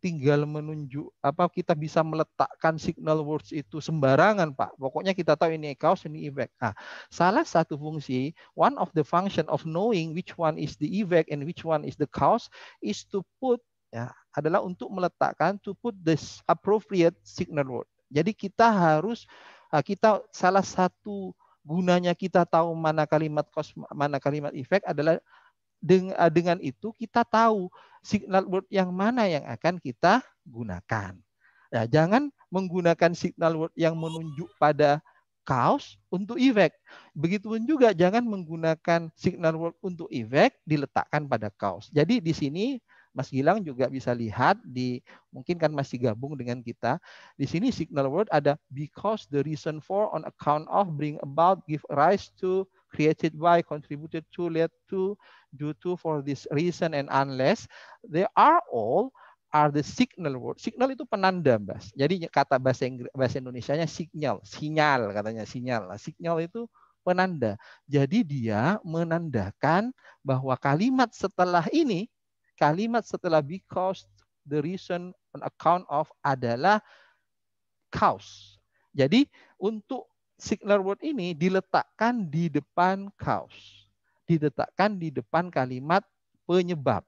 tinggal menunjuk kita bisa meletakkan signal words itu sembarangan Pak? Pokoknya kita tahu ini cause, ini effect. Nah, salah satu fungsi, one of the function of knowing which one is the effect and which one is the cause is to put adalah untuk meletakkan to put this appropriate signal word. Jadi kita harus salah satu gunanya kita tahu mana kalimat cause, mana kalimat effect adalah dengan itu kita tahu signal word yang mana yang akan kita gunakan. Ya, jangan menggunakan signal word yang menunjuk pada cause untuk effect. Begitupun juga jangan menggunakan signal word untuk effect diletakkan pada cause. Jadi di sini Mas Gilang juga bisa lihat mungkin kan masih gabung dengan kita. Di sini signal word ada because, the reason for, on account of, bring about, give rise to, created by, contributed to, led to, due to, for this reason, and unless. They are all are the signal word. Signal itu penanda, Mas. Jadi kata bahasa Indonesianya sinyal katanya sinyal. Sinyal itu penanda. Jadi dia menandakan bahwa kalimat setelah ini, kalimat setelah because, the reason, on account of adalah cause. Jadi untuk signal word ini diletakkan di depan cause. Diletakkan di depan kalimat penyebab.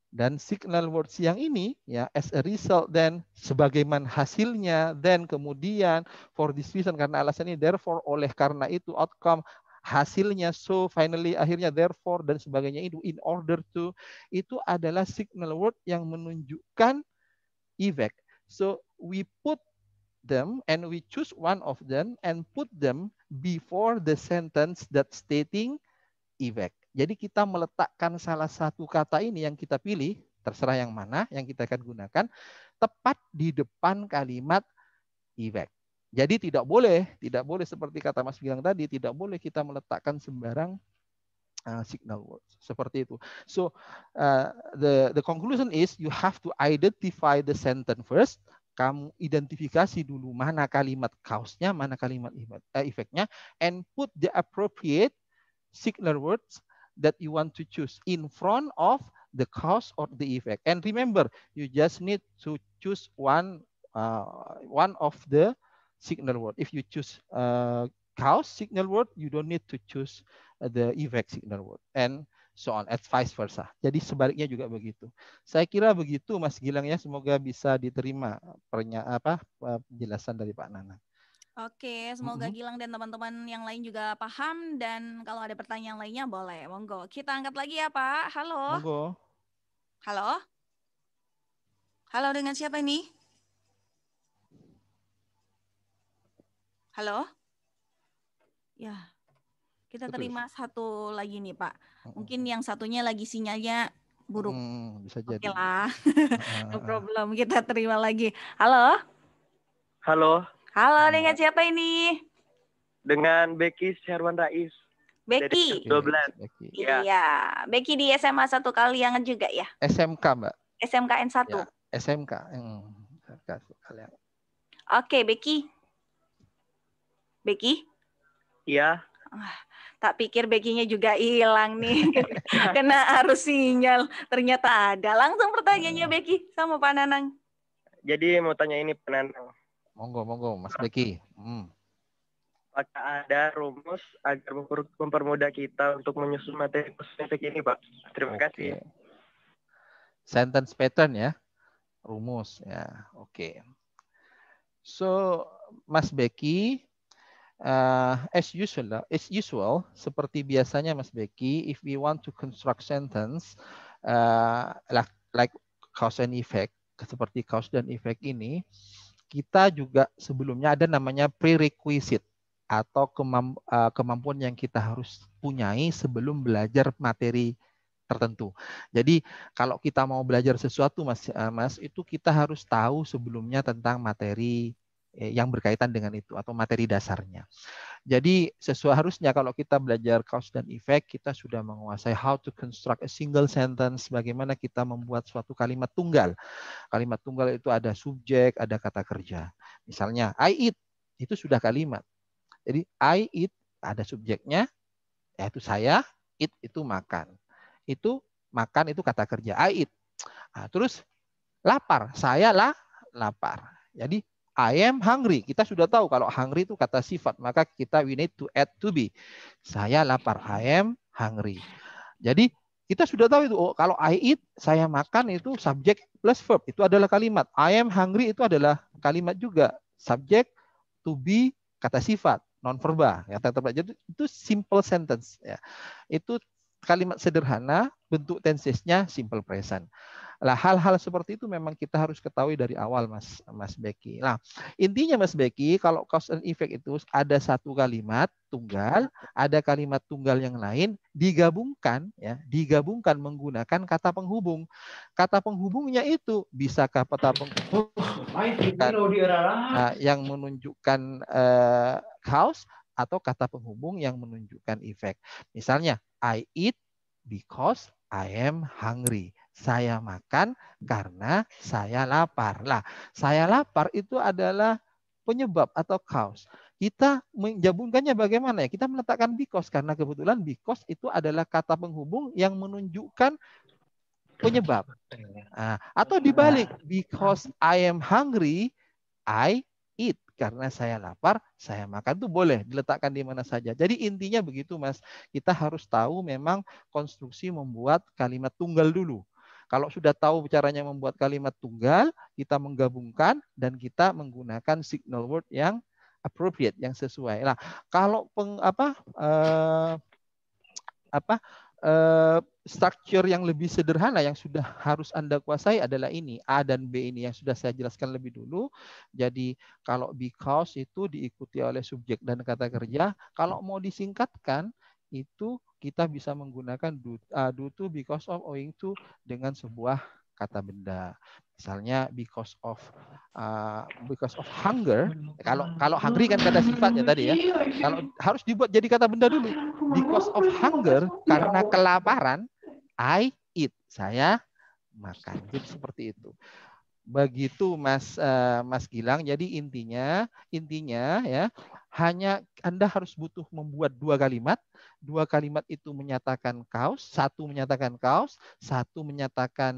Dan signal words yang ini ya as a result, then sebagaimana hasilnya, then kemudian for this reason karena alasan ini, therefore oleh karena itu, outcome hasilnya, so, finally, akhirnya, therefore, dan sebagainya itu, in order to, itu adalah signal word yang menunjukkan effect. So we put them and we choose one of them and put them before the sentence that stating effect. Jadi kita meletakkan salah satu kata ini yang kita pilih, terserah yang mana yang kita akan gunakan, tepat di depan kalimat effect. Jadi tidak boleh seperti kata Mas Gilang tadi, tidak boleh kita meletakkan sembarang signal words seperti itu. So the conclusion is you have to identify the sentence first. Kamu identifikasi dulu mana kalimat cause-nya, mana kalimat efeknya, and put the appropriate signal words that you want to choose in front of the cause or the effect. And remember, you just need to choose one of the signal word. If you choose cause signal word, you don't need to choose the effect signal word, and so on, and vice versa. Jadi sebaliknya juga begitu. Saya kira begitu, Mas Gilang ya. Semoga bisa diterima penjelasan dari Pak Nanang. Oke, semoga Gilang dan teman-teman yang lain juga paham, dan kalau ada pertanyaan lainnya boleh, monggo. Kita angkat lagi ya, Pak. Halo. Monggo. Halo. Halo, dengan siapa ini? Halo? Ya, kita terima satu lagi nih, Pak. Mungkin yang satunya lagi sinyalnya buruk. Bisa jadi. Oke lah, no problem. Kita terima lagi. Halo? Halo. Halo, dengan siapa ini? Dengan Becky Sherwan Rais. Becky? 12. Iya, Becky di SMA 1 Kaliangan juga ya? SMK, Mbak. SMKN 1? Ya, SMK. Oke, Becky. Becky? Iya. Tak pikir Becky-nya juga hilang nih. Kena arus sinyal. Ternyata ada. Langsung pertanyaannya Becky sama Pak Nanang. Jadi mau tanya ini Pak Nanang. Monggo, Mas Becky. Apakah ada rumus agar mempermudah kita untuk menyusun materi spesifik ini, Pak? Terima kasih. Sentence pattern ya. Rumus ya. Oke. So, Mas Becky, as usual, seperti biasanya Mas Becky, if we want to construct sentence like cause and effect, seperti cause dan effect ini, kita juga sebelumnya ada namanya prerequisite atau kemampuan yang kita harus punyai sebelum belajar materi tertentu. Jadi kalau kita mau belajar sesuatu, Mas, itu kita harus tahu sebelumnya tentang materi yang berkaitan dengan itu atau materi dasarnya. Jadi harusnya kalau kita belajar cause dan effect, kita sudah menguasai how to construct a single sentence, bagaimana kita membuat suatu kalimat tunggal. Kalimat tunggal itu ada subjek, ada kata kerja. Misalnya I eat, itu sudah kalimat. Jadi I eat ada subjeknya, yaitu saya, eat itu makan. Itu makan itu kata kerja, I eat. Nah, terus lapar, saya lapar. Jadi I am hungry. Kita sudah tahu kalau hungry itu kata sifat, maka we need to add to be. Saya lapar, I am hungry. Jadi kita sudah tahu itu, kalau I eat, saya makan itu subjek plus verb, itu adalah kalimat. I am hungry itu adalah kalimat juga. Subjek, to be, kata sifat, non verba. Jadi itu simple sentence. Ya. Itu kalimat sederhana, bentuk tensesnya simple present. Lah, hal-hal seperti itu memang kita harus ketahui dari awal, Mas Becky. Nah, intinya Mas Becky, kalau cause and effect itu ada satu kalimat tunggal, ada kalimat tunggal yang lain digabungkan menggunakan kata penghubung. Kata penghubungnya itu bisa kata penghubung yang menunjukkan cause atau kata penghubung yang menunjukkan effect. Misalnya, I eat because I am hungry. Saya makan karena saya lapar. Lah, saya lapar itu adalah penyebab atau cause. Kita menggabungkannya bagaimana ya? Kita meletakkan because karena kebetulan because itu adalah kata penghubung yang menunjukkan penyebab. Nah, atau dibalik, because I am hungry, I eat. Karena saya lapar, saya makan, itu boleh diletakkan di mana saja. Jadi intinya begitu, Mas. Kita harus tahu memang konstruksi membuat kalimat tunggal dulu. Kalau sudah tahu caranya membuat kalimat tunggal, kita menggabungkan dan kita menggunakan signal word yang appropriate, yang sesuai. Nah, kalau structure yang lebih sederhana yang sudah harus Anda kuasai adalah ini, A dan B ini yang sudah saya jelaskan lebih dulu. Jadi kalau because itu diikuti oleh subjek dan kata kerja. Kalau mau disingkatkan itu kita bisa menggunakan due to, because of, owing to dengan sebuah kata benda. Misalnya because of hunger. Kalau hungry kan kata sifatnya tadi ya. Kalau harus dibuat jadi kata benda dulu. Because of hunger, karena kelaparan, I eat. Saya makan. Jadi seperti itu. Begitu Mas Gilang. Jadi intinya ya, hanya Anda harus butuh membuat 2 kalimat. 2 kalimat itu menyatakan cause, 1 menyatakan cause, 1 menyatakan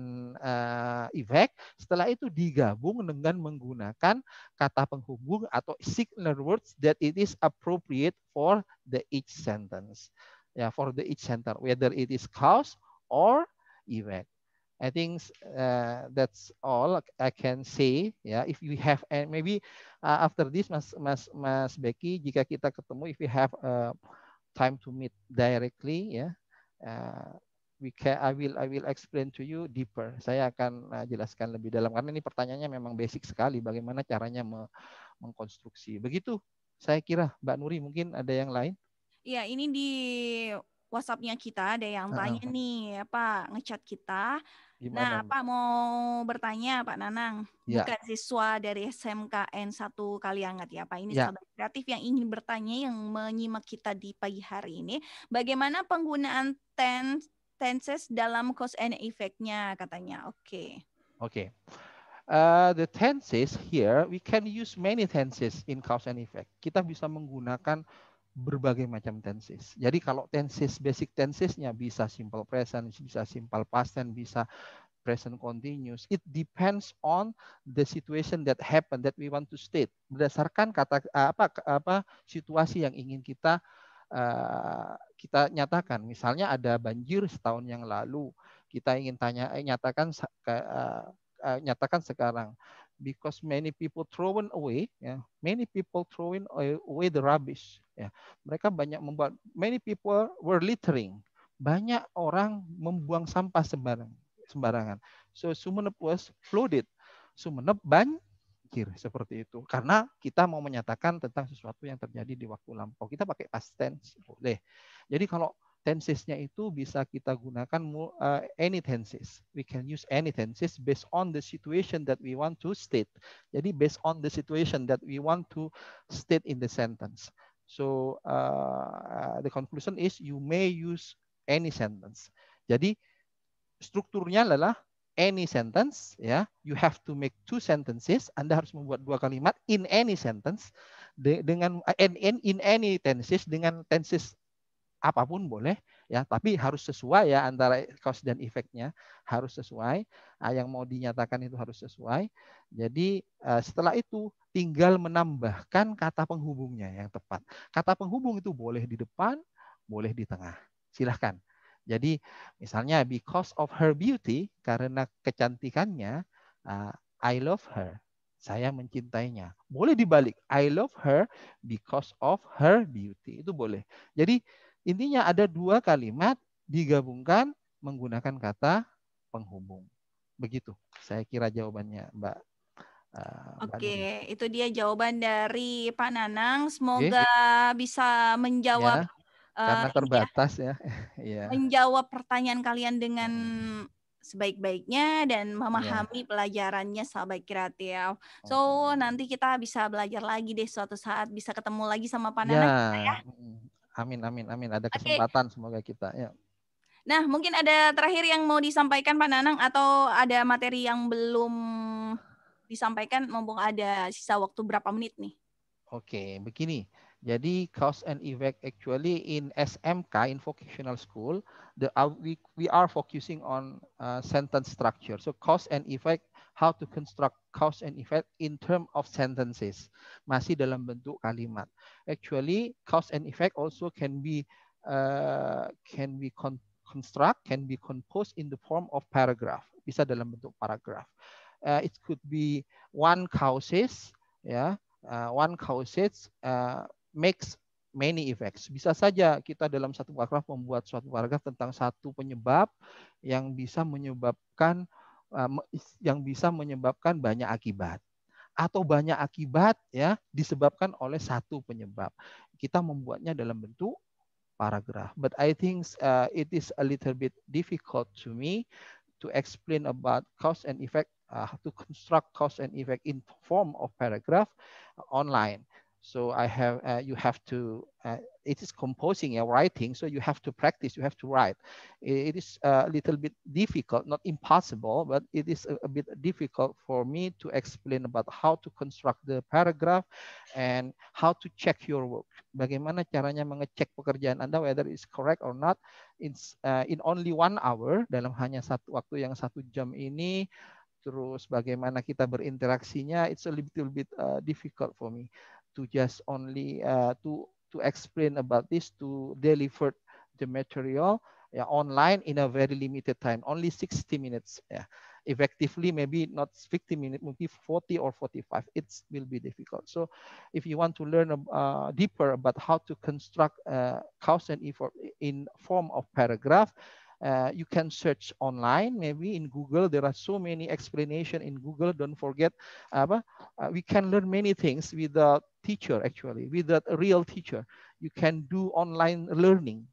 effect. Setelah itu digabung dengan menggunakan kata penghubung atau signal words that it is appropriate for the each sentence. Ya, for the each sentence, whether it is cause or effect. I think that's all I can say. Ya, if you have maybe after this, Mas Becky, jika kita ketemu, if you have time to meet directly, ya, I will explain to you deeper. Saya akan jelaskan lebih dalam karena ini pertanyaannya memang basic sekali. Bagaimana caranya mengkonstruksi? Begitu. Saya kira Mbak Nuri mungkin ada yang lain. Ya, ini di WhatsApp-nya kita ada yang tanya nih, ngechat kita. Gimana, Nah, Pak mau bertanya, Pak Nanang, ya. bukan siswa dari SMKN 1 Kaliangat ya, Pak. Ini ya. sahabat kreatif yang ingin bertanya, yang menyimak kita di pagi hari ini. Bagaimana penggunaan tenses dalam cause and effect-nya katanya. Oke. The tenses here, we can use many tenses in cause and effect. Kita bisa menggunakan berbagai macam tenses. Jadi kalau tenses, basic tensesnya bisa simple present, bisa simple past tense, bisa present continuous. It depends on the situation that happen that we want to state. Berdasarkan situasi yang ingin kita nyatakan. Misalnya ada banjir setahun yang lalu, kita ingin nyatakan sekarang. Because many people throwing away, many people throwing away the rubbish. Mereka banyak membuat. Many people were littering. Banyak orang membuang sampah sembarangan. So Sumeneb was flooded. Sumeneb banjir seperti itu. Karena kita mau menyatakan tentang sesuatu yang terjadi di waktu lampau. Kita pakai past tense boleh. Jadi kalau tensesnya itu bisa kita gunakan any tenses. We can use any tenses based on the situation that we want to state. Jadi based on the situation that we want to state in the sentence. So the conclusion is you may use any sentence. Jadi strukturnya adalah any sentence, ya. You have to make 2 sentences. Anda harus membuat 2 kalimat in any sentence dengan in any tenses dengan tenses apapun boleh, ya, tapi harus sesuai ya antara cause dan effect-nya harus sesuai. Yang mau dinyatakan itu harus sesuai. Jadi setelah itu tinggal menambahkan kata penghubungnya yang tepat. Kata penghubung itu boleh di depan, boleh di tengah. Silahkan. Jadi misalnya because of her beauty, karena kecantikannya, I love her. Saya mencintainya. Boleh dibalik. I love her because of her beauty. Itu boleh. Jadi intinya ada 2 kalimat digabungkan menggunakan kata penghubung. Begitu. Saya kira jawabannya, Mbak. Oke, itu dia jawaban dari Pak Nanang. Semoga bisa menjawab. Ya, karena terbatas ya. Menjawab pertanyaan kalian dengan sebaik-baiknya dan memahami pelajarannya sahabat kreatif. So nanti kita bisa belajar lagi deh suatu saat, bisa ketemu lagi sama Pak Nanang ya. Amin. Ada kesempatan semoga kita ya. Nah, mungkin ada terakhir yang mau disampaikan Pak Nanang atau ada materi yang belum disampaikan, mumpung ada sisa waktu berapa menit nih. Oke, begini. Jadi cause and effect actually in SMK, in vocational school, we are focusing on sentence structure. So cause and effect, how to construct cause and effect in terms of sentences. Masih dalam bentuk kalimat. Actually, cause and effect also can be composed in the form of paragraph. Bisa dalam bentuk paragraph. It could be one causes, ya. one causage makes many effects. Bisa saja kita dalam satu paragraf membuat suatu paragraf tentang satu penyebab yang bisa menyebabkan banyak akibat, atau banyak akibat ya disebabkan oleh satu penyebab. Kita membuatnya dalam bentuk paragraph. But I think it is a little bit difficult to me to explain about cause and effect, to construct cause and effect in form of paragraph online. So you have to, it is composing or writing, so you have to practice, you have to write. It is a little bit difficult, not impossible, but it is a bit difficult for me to explain about how to construct the paragraph and how to check your work. Bagaimana caranya mengecek pekerjaan Anda, whether it's correct or not, in only 1 hour, dalam hanya waktu yang 1 jam ini. Terus bagaimana kita berinteraksinya, it's a little bit difficult for me to just only to explain about this, to deliver the material online in a very limited time, only 60 minutes. Effectively, maybe not 50 minutes, maybe 40 or 45. It will be difficult. So if you want to learn deeper about how to construct cause and effect in form of paragraph, you can search online, maybe in Google. There are so many explanation in Google. Don't forget, we can learn many things with a teacher, actually, with a real teacher. You can do online learning.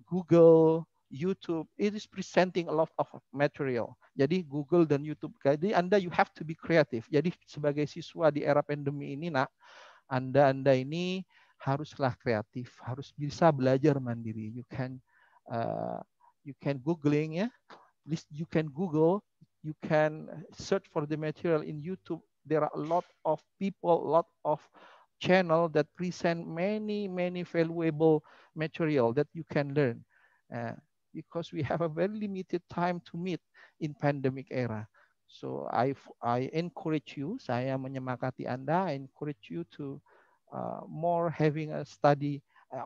Google, YouTube, it is presenting a lot of material. Jadi Google dan YouTube, jadi Anda you have to be creative. Jadi sebagai siswa di era pandemi ini, Anda ini haruslah kreatif, harus bisa belajar mandiri. You can googling, ya. You can Google, you can search for the material in YouTube. There are a lot of people, a lot of channel that present many valuable material that you can learn. Because we have a very limited time to meet in pandemic era. So I encourage you, saya menyemangati Anda, I encourage you to more having a study,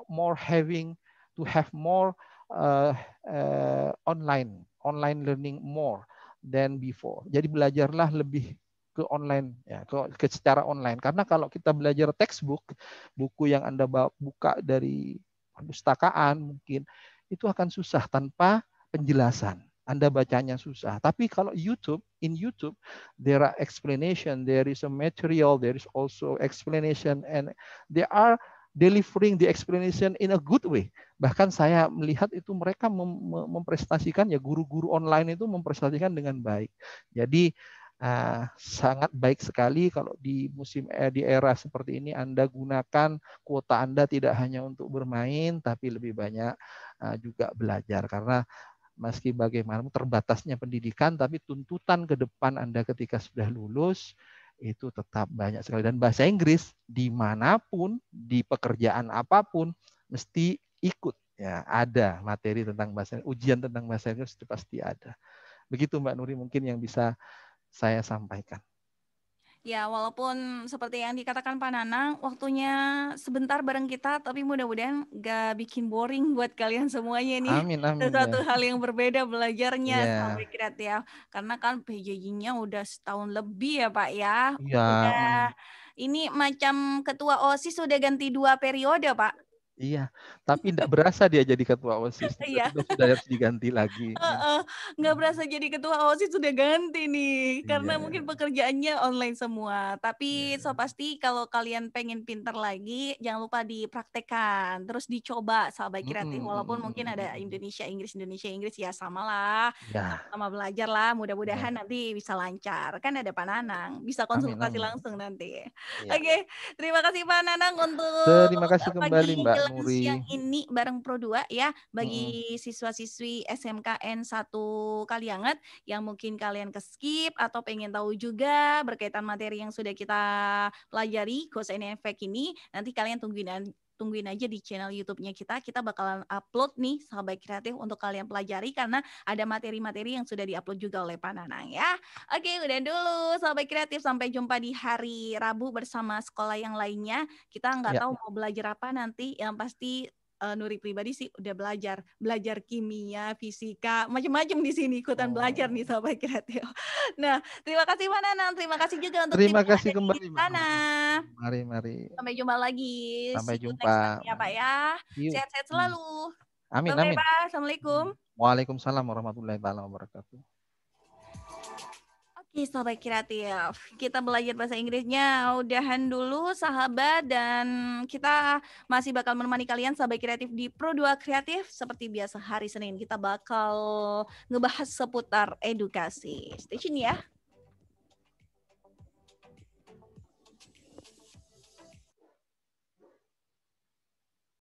more having to have more online learning more than before. Jadi belajarlah lebih ke online, ya, ke secara online. Karena kalau kita belajar textbook, buku yang Anda buka dari perpustakaan mungkin, itu akan susah tanpa penjelasan. Anda bacanya susah. Tapi kalau in YouTube, there are explanation, there is a material, there is also explanation, and they are delivering the explanation in a good way. Bahkan saya melihat itu mereka mempresentasikan, ya, guru-guru online itu mempresentasikan dengan baik. Jadi sangat baik sekali kalau di era seperti ini Anda gunakan kuota Anda tidak hanya untuk bermain, tapi lebih banyak juga belajar. Karena meski bagaimanapun terbatasnya pendidikan, tapi tuntutan ke depan Anda ketika sudah lulus itu tetap banyak sekali. Dan bahasa Inggris dimanapun, di pekerjaan apapun, mesti ikut. Ya, ada materi tentang bahasa Inggris, ujian tentang bahasa Inggris itu pasti ada. Begitu Mbak Nuri mungkin yang bisa saya sampaikan. Ya, walaupun seperti yang dikatakan Pak Nanang, waktunya sebentar bareng kita, tapi mudah-mudahan gak bikin boring buat kalian semuanya nih. Amin, Sesuatu ya. hal yang berbeda belajarnya, Yeah. sampai kreatif. Karena kan PJJ-nya udah setahun lebih ya Pak ya. Iya. Udah, ini macam ketua OSIS sudah ganti 2 periode Pak. Iya, tapi tidak berasa dia jadi ketua OSIS. Iya. Sudah harus diganti lagi. Nggak berasa jadi ketua OSIS sudah ganti nih, karena mungkin pekerjaannya online semua. Tapi so pasti kalau kalian pengen pintar lagi, jangan lupa dipraktekkan, terus dicoba sahabat kreatif. Walaupun mungkin ada Indonesia Inggris ya samalah, sama belajar lah. Mudah-mudahan nanti bisa lancar. Kan ada Pak Nanang, bisa konsultasi langsung nanti. Oke, terima kasih Pak Nanang untuk terima kasih kembali Mbak Nuri. Siang ini bareng Pro2 ya, bagi siswa-siswi SMKN 1 Kalianget yang mungkin kalian skip atau pengen tahu juga berkaitan materi yang sudah kita pelajari cause and effect ini, nanti kalian tungguin aja di channel YouTube-nya kita bakalan upload nih sahabat kreatif untuk kalian pelajari, karena ada materi-materi yang sudah diupload juga oleh Pak Nanang ya. Oke, udah dulu sahabat kreatif, sampai jumpa di hari Rabu bersama sekolah yang lainnya. Kita nggak tahu mau belajar apa nanti, yang pasti Nuri pribadi sih udah belajar kimia, fisika, macam-macam di sini ikutan belajar nih Sobat Kreatif. Nah, terima kasih Pak Nanang, terima kasih juga untuk Terima tim yang kasih ada kembali, di Mbak. sana. Mari. Sampai jumpa lagi. Sampai See you jumpa. next time ya Pak ya. See you. Sehat-sehat selalu. Amin. Bye Pak. Assalamualaikum. Waalaikumsalam warahmatullahi wabarakatuh. Oke Sobat Kreatif, kita belajar bahasa Inggrisnya udahan dulu sahabat, dan kita masih bakal menemani kalian Sobat Kreatif di Pro 2 Kreatif. Seperti biasa hari Senin kita bakal ngebahas seputar edukasi. Stay tune ya.